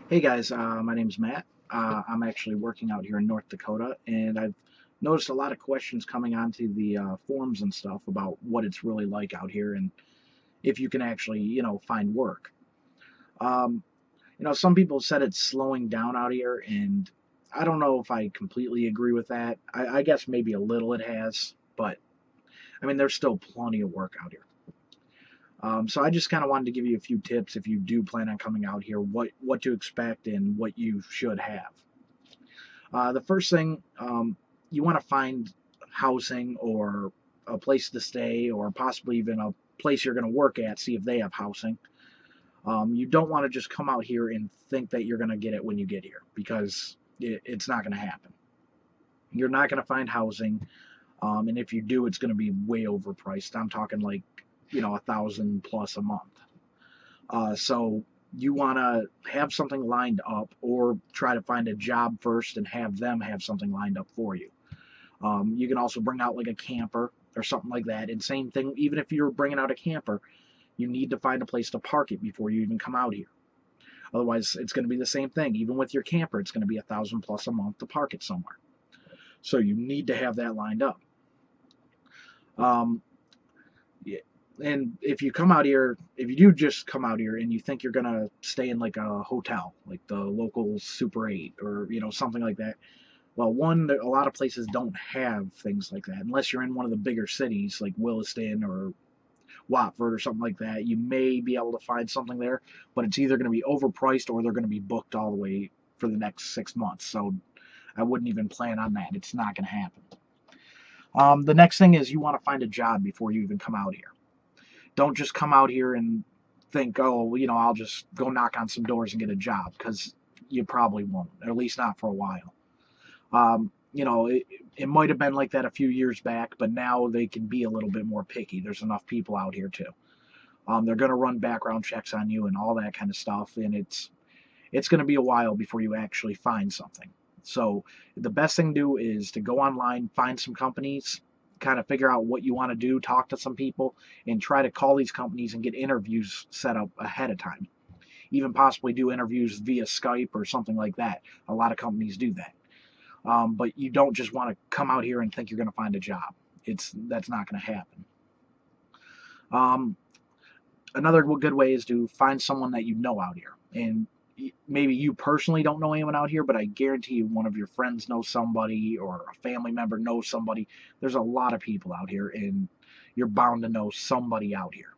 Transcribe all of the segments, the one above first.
Hey guys, my name's Matt. I'm actually working out here in North Dakota, and I've noticed a lot of questions coming onto the forums and stuff about what it's really like out here and if you can actually, find work. Um, some people said it's slowing down out here, and I don't know if I completely agree with that. I guess maybe a little it has, but I mean, there's still plenty of work out here. So I just kind of wanted to give you a few tips if you do plan on coming out here, what to expect and what you should have. The first thing, you want to find housing or a place to stay or possibly even a place you're going to work at, see if they have housing. You don't want to just come out here and think that you're going to get it when you get here because it's not going to happen. You're not going to find housing, and if you do, it's going to be way overpriced. I'm talking like, 1,000 plus a month. So you want to have something lined up or try to find a job first and have them have something lined up for you. You can also bring out like a camper or something like that. And same thing, even if you're bringing out a camper, you need to find a place to park it before you even come out here. Otherwise, it's going to be the same thing. Even with your camper, it's going to be 1,000 plus a month to park it somewhere. So you need to have that lined up. Um, yeah, and if you come out here, if you do just come out here and you think you're gonna stay in like a hotel, like the local Super 8 or something like that, well, one, a lot of places don't have things like that unless you're in one of the bigger cities like Williston or Watford or something like that. You may be able to find something there, but it's either going to be overpriced or they're going to be booked all the way for the next 6 months. So I wouldn't even plan on that. It's not going to happen. The next thing is you want to find a job before you even come out here. Don't just come out here and think, oh, well, I'll just go knock on some doors and get a job, because you probably won't, or at least not for a while. It might have been like that a few years back, but now they can be a little bit more picky. There's enough people out here too. They're going to run background checks on you and all that kind of stuff, and it's going to be a while before you actually find something. So the best thing to do is to go online, find some companies, kind of figure out what you want to do, talk to some people, and try to call these companies and get interviews set up ahead of time. Even possibly do interviews via Skype or something like that. A lot of companies do that. But you don't just want to come out here and think you're going to find a job. That's not going to happen. Um, Another good way is to find someone that you know out here. And maybe you personally don't know anyone out here, but I guarantee you one of your friends knows somebody or a family member knows somebody. There's a lot of people out here, and you're bound to know somebody out here.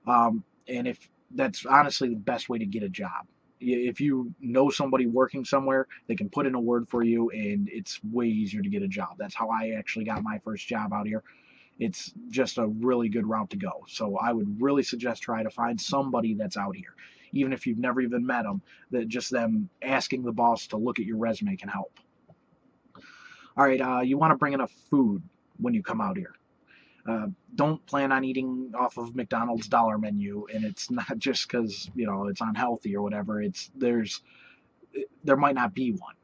And if that's honestly the best way to get a job. If you know somebody working somewhere, they can put in a word for you, and it's way easier to get a job. That's how I actually got my first job out here. It's just a really good route to go. So I would really suggest try to find somebody that's out here, even if you've never even met them. That just them asking the boss to look at your resume can help. All right, you want to bring enough food when you come out here. Don't plan on eating off of McDonald's dollar menu, and it's not just because it's unhealthy or whatever. There might not be one.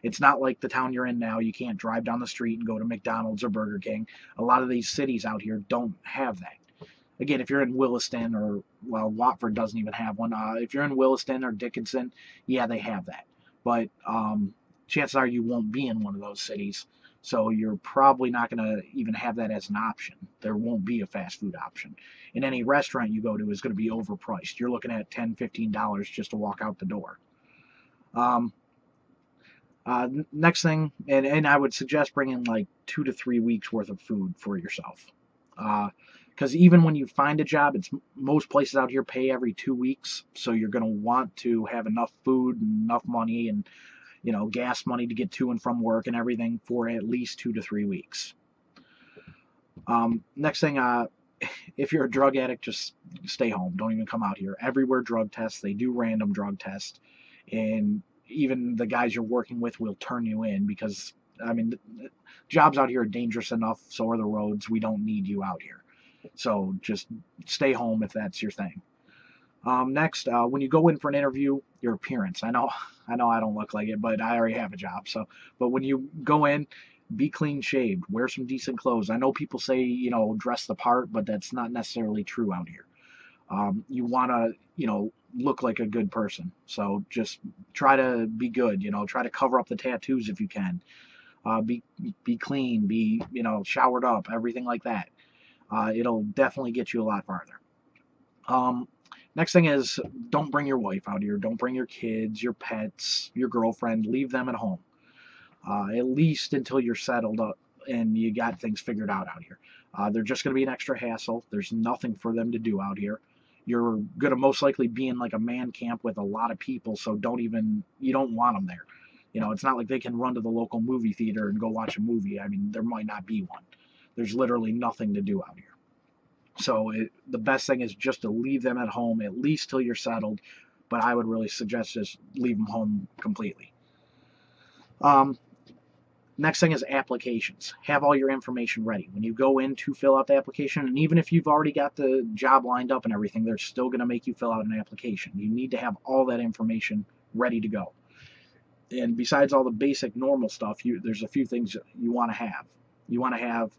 It's not like the town you're in now. You can't drive down the street and go to McDonald's or Burger King. A lot of these cities out here don't have that. Again, if you're in Williston or, well, Watford doesn't even have one. If you're in Williston or Dickinson, yeah, they have that. But chances are you won't be in one of those cities. So you're probably not going to even have that as an option. There won't be a fast food option. And any restaurant you go to is going to be overpriced. You're looking at $10, $15 just to walk out the door. Um, Next thing, and I would suggest bringing like 2 to 3 weeks worth of food for yourself. Because even when you find a job, most places out here pay every 2 weeks, so you're going to want to have enough food, and enough money, and gas money to get to and from work and everything for at least 2 to 3 weeks. Next thing, if you're a drug addict, just stay home. Don't even come out here. Everywhere drug tests, they do random drug tests, and even the guys you're working with will turn you in because, I mean, jobs out here are dangerous enough, so are the roads. We don't need you out here. So just stay home if that's your thing. Next, when you go in for an interview, your appearance. I know I don't look like it, but I already have a job. But when you go in, be clean shaved, wear some decent clothes. I know people say, dress the part, but that's not necessarily true out here. You want to, look like a good person. So just try to be good. Try to cover up the tattoos if you can. Be clean. Be showered up. Everything like that. It'll definitely get you a lot farther. Um, Next thing is, don't bring your wife out here. Don't bring your kids, your pets, your girlfriend. Leave them at home. At least until you're settled up and you got things figured out here. They're just going to be an extra hassle. There's nothing for them to do out here. You're going to most likely be in like a man camp with a lot of people, so you don't want them there. It's not like they can run to the local movie theater and go watch a movie. I mean, there might not be one. There's literally nothing to do out here. So the best thing is just to leave them at home, at least till you're settled. But I would really suggest just leave them home completely. Um, Next thing is applications. Have all your information ready. When you go in to fill out the application, and even if you've already got the job lined up and everything, they're still going to make you fill out an application. You need to have all that information ready to go. And besides all the basic normal stuff, there's a few things you want to have. You want to have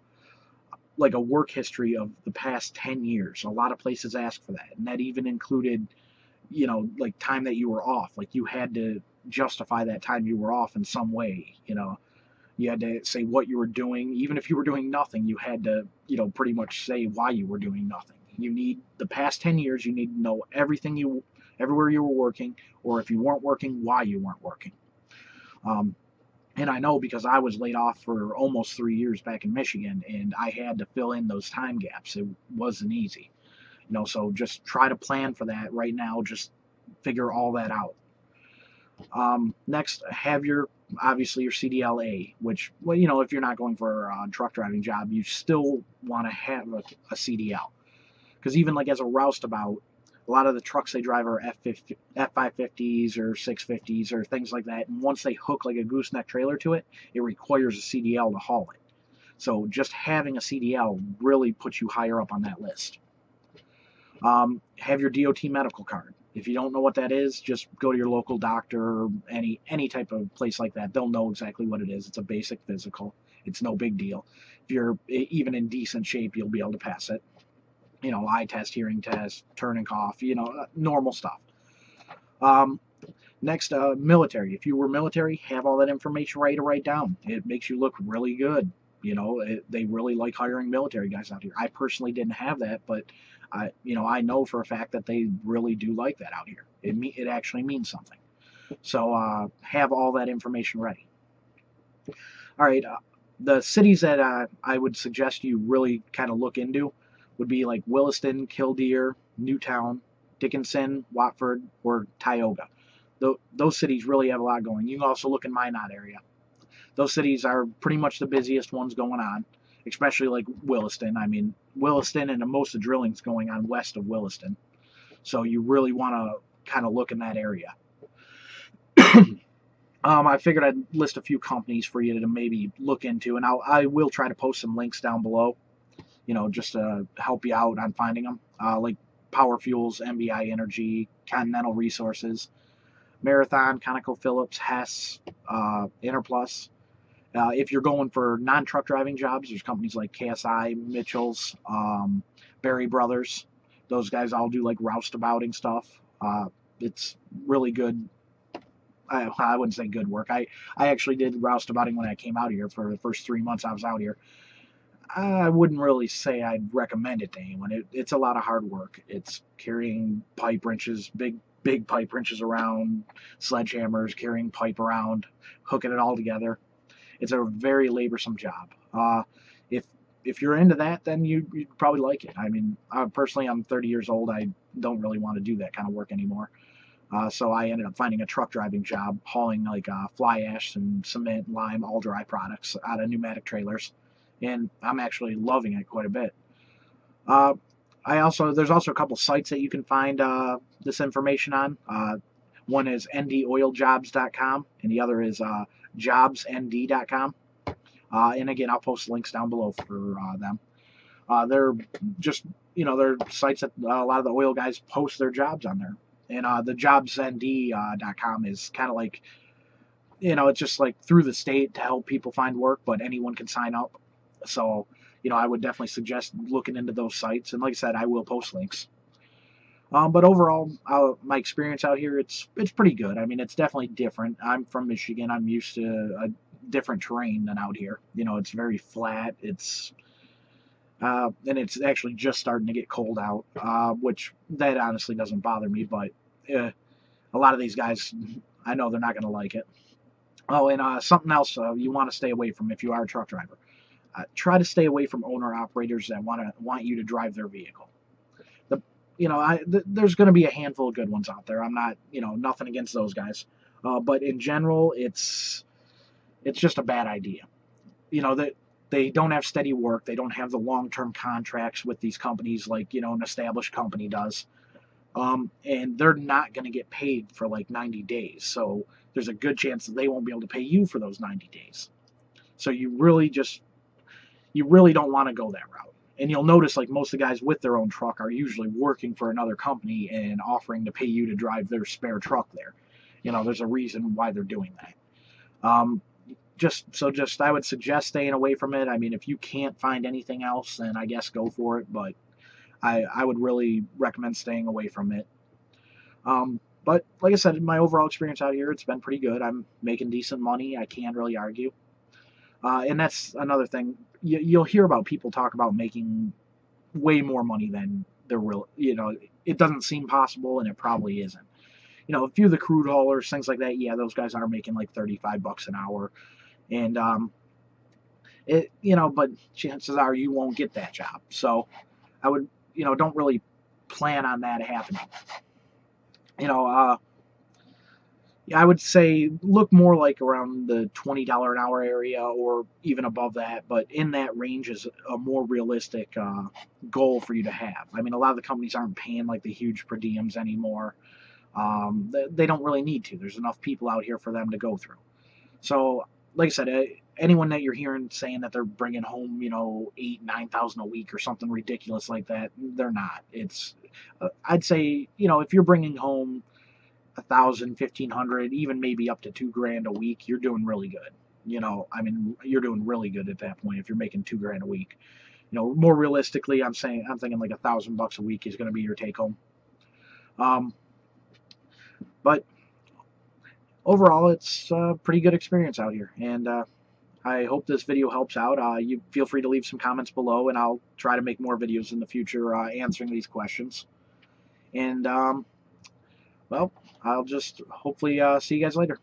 like a work history of the past 10 years. A lot of places ask for that. And that even included, like time that you were off. Like you had to justify that time you were off in some way. You had to say what you were doing. Even if you were doing nothing, you had to, pretty much say why you were doing nothing. You need the past 10 years. You need to know everywhere you were working, or if you weren't working, why you weren't working. And I know because I was laid off for almost 3 years back in Michigan, and I had to fill in those time gaps. It wasn't easy. So just try to plan for that right now. Just figure all that out. Next, have obviously your CDLA, which, well, if you're not going for a truck driving job, you still want to have a CDL. Because even like as a roustabout, a lot of the trucks they drive are F550s or 650s or things like that. And once they hook like a gooseneck trailer to it, it requires a CDL to haul it. So just having a CDL really puts you higher up on that list. Have your DOT medical card. If you don't know what that is, just go to your local doctor or any type of place like that. They'll know exactly what it is. It's a basic physical. It's no big deal. If you're even in decent shape, you'll be able to pass it. Eye test, hearing test, turn and cough, normal stuff. Next, military. If you were military, have all that information ready to write down. It makes you look really good. They really like hiring military guys out here. I personally didn't have that, but I know for a fact that they really do like that out here. It actually means something. So have all that information ready. All right, the cities that I would suggest you really kind of look into would be like Williston, Killdeer, Newtown, Dickinson, Watford, or Tioga. Those cities really have a lot going. You can also look in Minot area. Those cities are pretty much the busiest ones going on, especially like Williston. I mean, Williston and most of the drilling's going on west of Williston. So you really want to kind of look in that area. I figured I'd list a few companies for you to maybe look into, and I will try to post some links down below, just to help you out on finding them, like Power Fuels, MBI Energy, Continental Resources, Marathon, ConocoPhillips, Hess, Interplus. If you're going for non-truck driving jobs, there's companies like KSI, Mitchell's, Berry Brothers. Those guys all do like roustabouting stuff. It's really good. I wouldn't say good work. I actually did roustabouting when I came out here for the first 3 months I was out here. I wouldn't really say I'd recommend it to anyone. It's a lot of hard work. It's carrying pipe wrenches, big pipe wrenches around, sledgehammers, carrying pipe around, hooking it all together. It's a very laborsome job. If you're into that, then you'd probably like it. I mean, personally, I'm 30 years old. I don't really want to do that kind of work anymore. So I ended up finding a truck driving job, hauling like fly ash and cement, lime, all dry products out of pneumatic trailers. And I'm actually loving it quite a bit. There's also a couple sites that you can find this information on. One is ndoiljobs.com, and the other is jobsnd.com. And again, I'll post links down below for them. They're just, they're sites that a lot of the oil guys post their jobs on there. And the jobsnd.com is kind of like, it's just like through the state to help people find work, but anyone can sign up. So, I would definitely suggest looking into those sites. And like I said, I will post links. But overall, my experience out here, it's pretty good. I mean, it's definitely different. I'm from Michigan. I'm used to a different terrain than out here. You know, it's very flat. And it's actually just starting to get cold out, which that honestly doesn't bother me. But uh, a lot of these guys, I know they're not going to like it. Oh, and something else you want to stay away from if you are a truck driver. Try to stay away from owner operators that want you to drive their vehicle. The there's going to be a handful of good ones out there. I'm not, nothing against those guys, but in general, it's just a bad idea. That they don't have steady work. They don't have the long-term contracts with these companies like an established company does, and they're not going to get paid for like 90 days. So there's a good chance that they won't be able to pay you for those 90 days. So you really don't want to go that route. And you'll notice like most of the guys with their own truck are usually working for another company and offering to pay you to drive their spare truck there. There's a reason why they're doing that. Just I would suggest staying away from it. I mean, if you can't find anything else, then I guess go for it. But I would really recommend staying away from it. But like I said, my overall experience out here, it's been pretty good. I'm making decent money. I can't really argue. And that's another thing. You'll hear about people talk about making way more money than they're real. It doesn't seem possible, and it probably isn't. A few of the crude haulers, things like that. Yeah, those guys are making like $35 an hour, and but chances are you won't get that job. So I would, don't really plan on that happening. You know, uh, I would say look more like around the $20 an hour area or even above that, but in that range is a more realistic goal for you to have. I mean, a lot of the companies aren't paying like the huge per diems anymore. They don't really need to. There's enough people out here for them to go through. So, like I said, anyone that you're hearing saying that they're bringing home, 8, 9 thousand a week or something ridiculous like that, they're not. I'd say, if you're bringing home 1,000, 1,500, even maybe up to 2 grand a week, you're doing really good. I mean, you're doing really good at that point if you're making 2 grand a week. More realistically, I'm thinking like $1,000 a week is going to be your take home. Um, but overall, it's a pretty good experience out here, and I hope this video helps out. You feel free to leave some comments below, and I'll try to make more videos in the future answering these questions. And well, I'll just hopefully see you guys later.